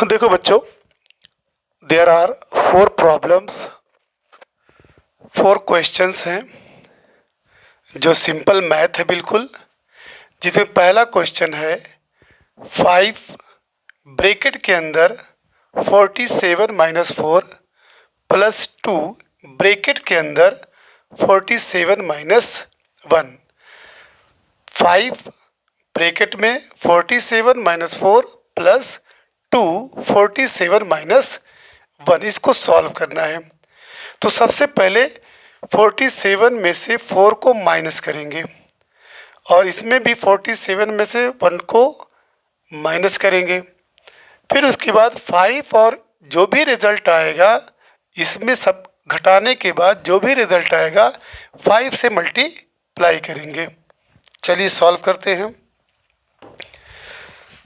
देखो बच्चों, there are 4 problems, 4 questions हैं जो सिंपल मैथ है बिल्कुल। जिसमें पहला क्वेश्चन है 5 ब्रैकेट के अंदर 47 माइनस 4 प्लस 2 ब्रैकेट के अंदर 47 माइनस 1। 5 ब्रैकेट में 47 माइनस 4 प्लस 2 47 माइनस 1, इसको सॉल्व करना है। तो सबसे पहले 47 में से 4 को माइनस करेंगे और इसमें भी 47 में से 1 को माइनस करेंगे। फिर उसके बाद 5 और जो भी रिजल्ट आएगा इसमें सब घटाने के बाद जो भी रिजल्ट आएगा 5 से मल्टीप्लाई करेंगे। चलिए सॉल्व करते हैं।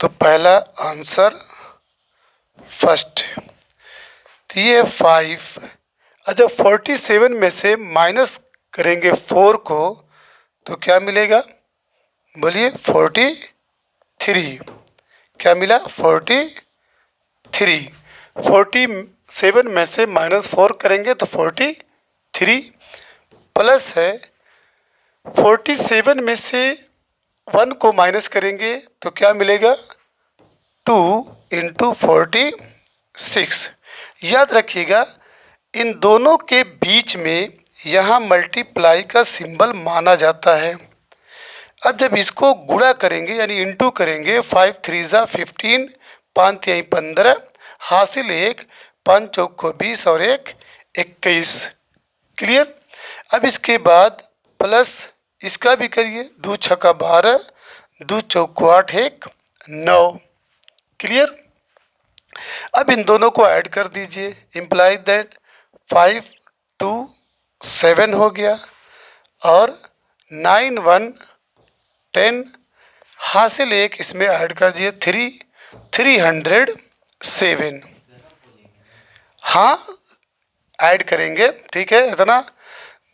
तो पहला आंसर फर्स्ट, तो ये 5। जब 47 में से माइनस करेंगे 4 को तो क्या मिलेगा? बोलिए 43। क्या मिला? 43। 47 में से माइनस 4 करेंगे तो 43 प्लस है 47 में से 1 को माइनस करेंगे तो क्या मिलेगा? 2 इंटू 46। याद रखिएगा इन दोनों के बीच में यहाँ मल्टीप्लाई का सिंबल माना जाता है। अब जब इसको गुणा करेंगे यानी इंटू करेंगे, 5 3 ज़ा 15, 5 3 15, हासिल 1, 5 चौक 20 और 1 21। क्लियर? अब इसके बाद प्लस इसका भी करिए, 2 छक्का 12, 2 चौक 8, 1 9। क्लियर? अब इन दोनों को ऐड कर दीजिए, इम्प्लाई दैट 5 2 7 हो गया और 9 1 10, हासिल 1 इसमें ऐड कर दिए 307। हाँ ऐड करेंगे, ठीक है, इतना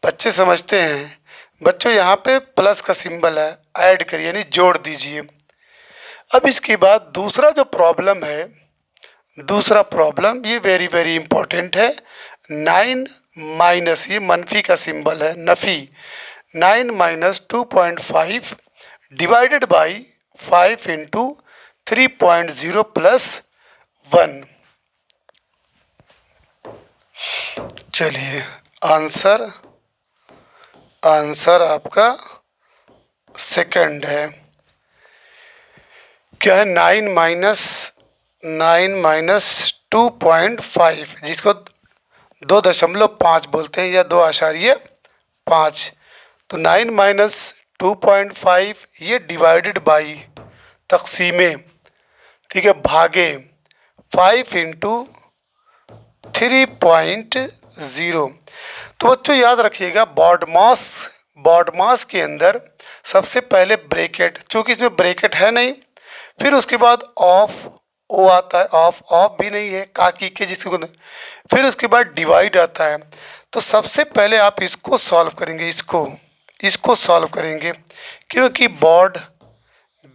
बच्चे समझते हैं। बच्चों यहाँ पे प्लस का सिंबल है, ऐड करिए यानी जोड़ दीजिए। अब इसके बाद दूसरा जो प्रॉब्लम है, दूसरा प्रॉब्लम ये वेरी वेरी इंपॉर्टेंट है। 9 माइनस, ये मनफी का सिंबल है, नफ़ी। 9 minus 2.5 divided by 5 into 3.0 plus 1। चलिए आंसर आपका सेकंड है। क्या है? 9 माइनस 2.5, जिसको 2.5 बोलते हैं या 2.5। तो 9 माइनस 2.5 ये डिवाइडेड बाई, तकसीमे, ठीक है, भागे 5 इंटू 3.0। तो बच्चों याद रखिएगा बॉड मास के अंदर सबसे पहले ब्रैकेट, चूँकि इसमें ब्रैकेट है नहीं, फिर उसके बाद ऑफ ओ आता है, ऑफ भी नहीं है, काकी के जिसको, फिर उसके बाद डिवाइड आता है। तो सबसे पहले आप इसको सॉल्व करेंगे, इसको सॉल्व करेंगे, क्योंकि बॉड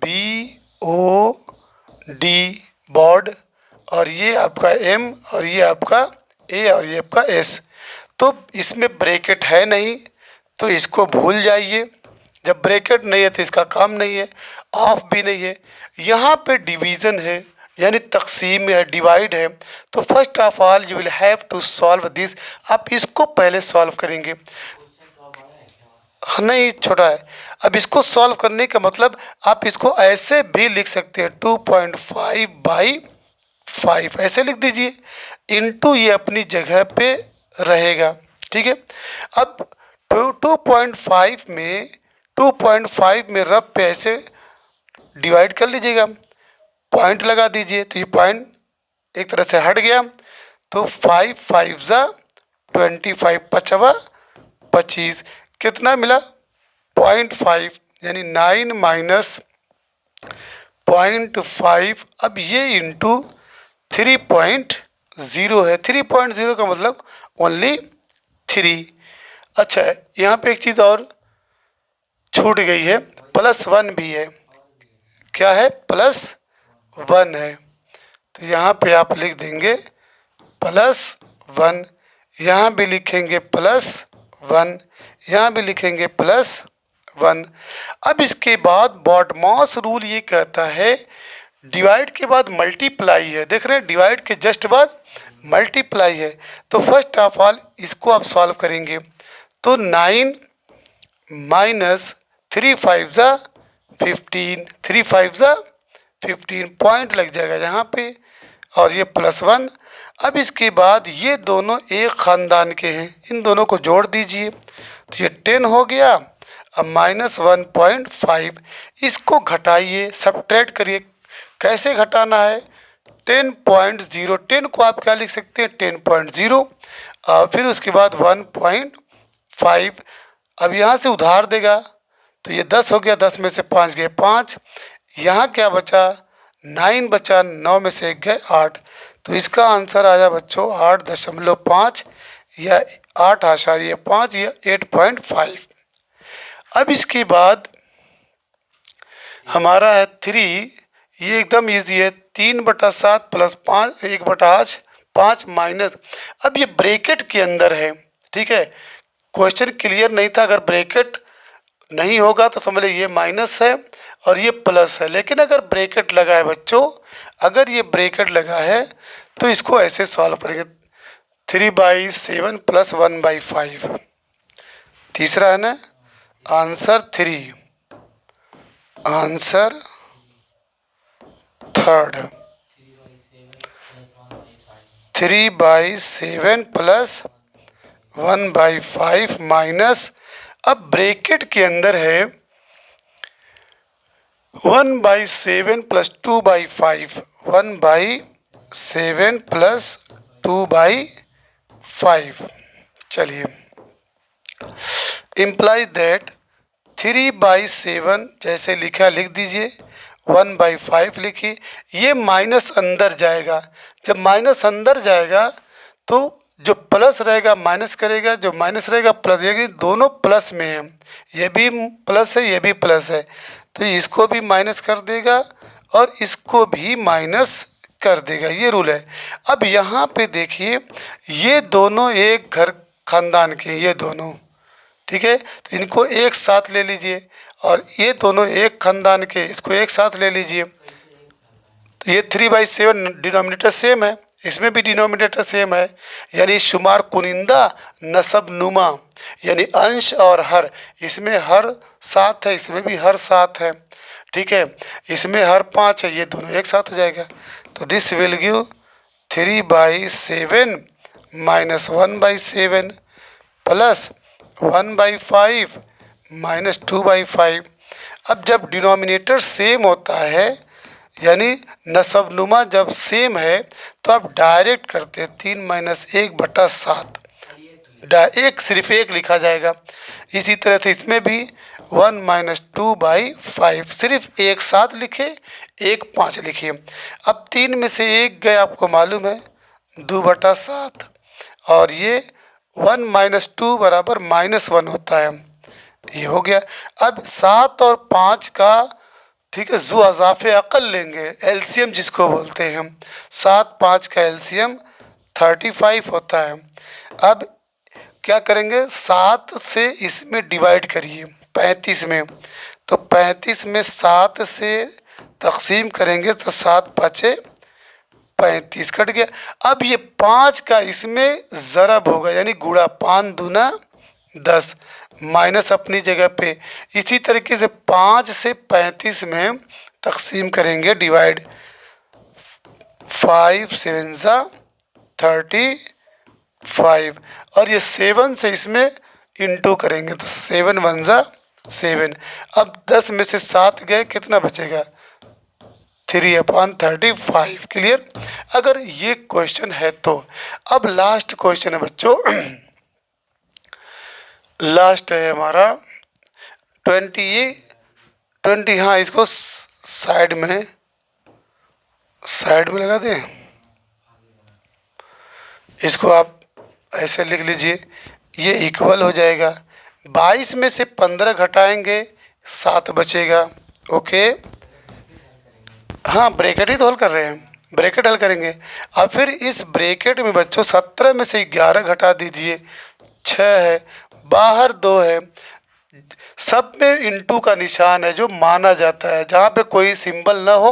BOD बॉड, और ये आपका M और ये आपका A और ये आपका S। तो इसमें ब्रैकेट है नहीं तो इसको भूल जाइए। जब ब्रैकेट नहीं है तो इसका काम नहीं है, ऑफ भी नहीं है। यहाँ पे डिवीज़न है यानी तकसीम है, डिवाइड है। तो first of all you will have to solve this. आप इसको पहले सॉल्व करेंगे। नहीं, छोटा है। अब इसको सॉल्व करने का मतलब आप इसको ऐसे भी लिख सकते हैं, 2.5 बाई 5 ऐसे लिख दीजिए, इनटू ये अपनी जगह पे रहेगा, ठीक है। अब 2.5 में रफ पे ऐसे डिवाइड कर लीजिएगा, पॉइंट लगा दीजिए, तो ये पॉइंट एक तरह से हट गया। तो 5 5 ज़ा 25, 25 कितना मिला? 0.5, यानी 9 माइनस 0.5। अब ये इंटू 3.0 है, 3.0 का मतलब ओनली 3। अच्छा है, यहाँ पे एक चीज़ और छूट गई है, +1 भी है। क्या है? +1 है। तो यहाँ पे आप लिख देंगे +1, यहाँ भी लिखेंगे +1, यहाँ भी लिखेंगे +1। अब इसके बाद बॉडमॉस रूल ये कहता है डिवाइड के बाद मल्टीप्लाई है, देख रहे हैं डिवाइड के जस्ट बाद मल्टीप्लाई है। तो फर्स्ट ऑफ ऑल इसको आप सॉल्व करेंगे तो 9 माइनस 3 5 ज़ा 15, 3 5 ज़ा 15 पॉइंट लग जाएगा यहाँ पे, और ये +1। अब इसके बाद ये दोनों एक ख़ानदान के हैं, इन दोनों को जोड़ दीजिए तो ये 10 हो गया। अब -1.5 इसको घटाइए, सब्ट्रैक्ट करिए। कैसे घटाना है? 10.0, 10 को आप क्या लिख सकते हैं 10.0, फिर उसके बाद 1.5। अब यहाँ से उधार देगा तो ये 10 हो गया, 10 में से 5 गए 5, यहाँ क्या बचा 9 बचा, 9 में से 1 गए 8। तो इसका आंसर आया बच्चों 8.5 या 8.5 या 8.5। अब इसके बाद हमारा है 3, ये एकदम इजी है, 3/7 + 5 1/8 5 माइनस। अब ये ब्रैकेट के अंदर है, ठीक है, क्वेश्चन क्लियर नहीं था। अगर ब्रैकेट नहीं होगा तो समझ लीजिए ये माइनस है और ये प्लस है, लेकिन अगर ब्रैकेट लगा है बच्चों, अगर ये ब्रैकेट लगा है तो इसको ऐसे सॉल्व करेंगे 3/7 + 1/5। तीसरा है ना आंसर 3, आंसर थर्ड 3/7 + 1/5 माइनस। अब ब्रैकेट के अंदर है 1/7 + 2/5, 1/7 + 2/5। चलिए, इम्प्लाई दैट 3/7 जैसे लिखा लिख दीजिए, 1/5 लिखिए। ये माइनस अंदर जाएगा, जब माइनस अंदर जाएगा तो जो प्लस रहेगा माइनस करेगा, जो माइनस रहेगा प्लस, ये दोनों प्लस में है, ये भी प्लस है ये भी प्लस है, तो इसको भी माइनस कर देगा और इसको भी माइनस कर देगा, ये रूल है। अब यहाँ पे देखिए ये दोनों एक घर खानदान के, ये दोनों, ठीक है, तो इनको एक साथ ले लीजिए, और ये दोनों एक खानदान के, इसको एक साथ ले लीजिए। तो ये 3/7 डिनोमिनेटर सेम है, इसमें भी डिनोमिनेटर सेम है, यानी शुमार कुनिंदा नसब नुमा, यानी अंश और हर, इसमें हर 7 है, इसमें भी हर 7 है, ठीक है, इसमें हर 5 है, ये दोनों एक साथ हो जाएगा। तो दिस विल गिव 3/7 - 1/7 + 1/5 - 2/5। अब जब डिनोमिनेटर सेम होता है, यानी नसबनुमा जब सेम है, तो आप डायरेक्ट करते हैं 3 - 1/7, एक सिर्फ एक लिखा जाएगा। इसी तरह से इसमें भी 1 - 2/5 सिर्फ एक साथ लिखे, एक 5 लिखिए। अब 3 में से 1 गए, आपको मालूम है 2/7, और ये 1 - 2 = -1 होता है, ये हो गया। अब 7 और 5 का, ठीक है, जो अज़ाफ़े अक़ल लेंगे, एलसीएम जिसको बोलते हैं हम, 7 5 का एलसीएम 35 होता है। अब क्या करेंगे, 7 से इसमें डिवाइड करिए 35 में, तो 35 में 7 से तक़सीम करेंगे तो 7 × 5 = 35, कट गया। अब ये 5 का इसमें ज़रब होगा, यानी गुणा, 5 दूना 10, माइनस अपनी जगह पे। इसी तरीके से 5 से 35 में तक़सीम करेंगे डिवाइड, 5 7 = 35, और ये 7 से इसमें इंटू करेंगे तो 7 1 = 7। अब 10 में से 7 गए, कितना बचेगा 3/35। क्लियर? अगर ये क्वेश्चन है तो अब लास्ट क्वेश्चन है बच्चों, लास्ट है हमारा 20। हाँ, इसको साइड में लगा दें, इसको आप ऐसे लिख लीजिए, ये इक्वल हो जाएगा। 22 में से 15 घटाएंगे 7 बचेगा। ओके, हाँ ब्रैकेट ही तो हल कर रहे हैं, ब्रैकेट हल करेंगे। अब फिर इस ब्रैकेट में बच्चों 17 में से 11 घटा दीजिए, 6 है, बाहर 2 है, सब में इंटू का निशान है जो माना जाता है, जहाँ पे कोई सिंबल ना हो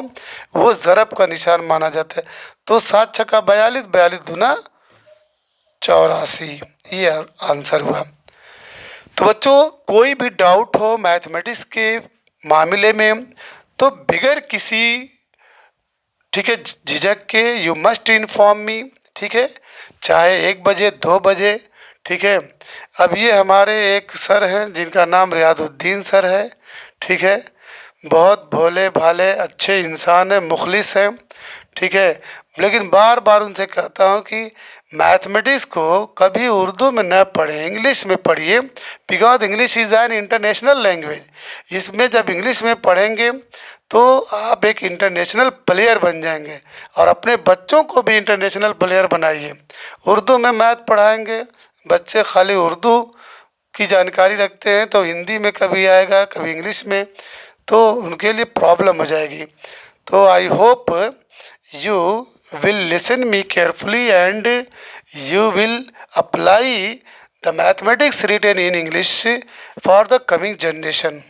वो ज़रब का निशान माना जाता है। तो 7 छक्का 42, 42 दूना 84, ये आंसर हुआ। तो बच्चों कोई भी डाउट हो मैथमेटिक्स के मामले में तो बिगर किसी, ठीक है, झिझक के यू मस्ट इन्फॉर्म मी, ठीक है, चाहे 1 बजे 2 बजे, ठीक है। अब ये हमारे एक सर हैं जिनका नाम रियाजुद्दीन सर है, ठीक है, बहुत भोले भाले अच्छे इंसान हैं, मुखलिस हैं, ठीक है। लेकिन बार बार उनसे कहता हूँ कि मैथमेटिक्स को कभी उर्दू में न पढ़ें, इंग्लिश में पढ़िए, because English is an international language. इसमें जब इंग्लिश में पढ़ेंगे तो आप एक इंटरनेशनल प्लेयर बन जाएंगे, और अपने बच्चों को भी इंटरनेशनल प्लेयर बनाइए। उर्दू में मैथ पढ़ाएंगे, बच्चे खाली उर्दू की जानकारी रखते हैं तो हिंदी में कभी आएगा कभी इंग्लिश में, तो उनके लिए प्रॉब्लम हो जाएगी। तो I hope you will listen me carefully and you will apply the mathematics written in English for the coming generation.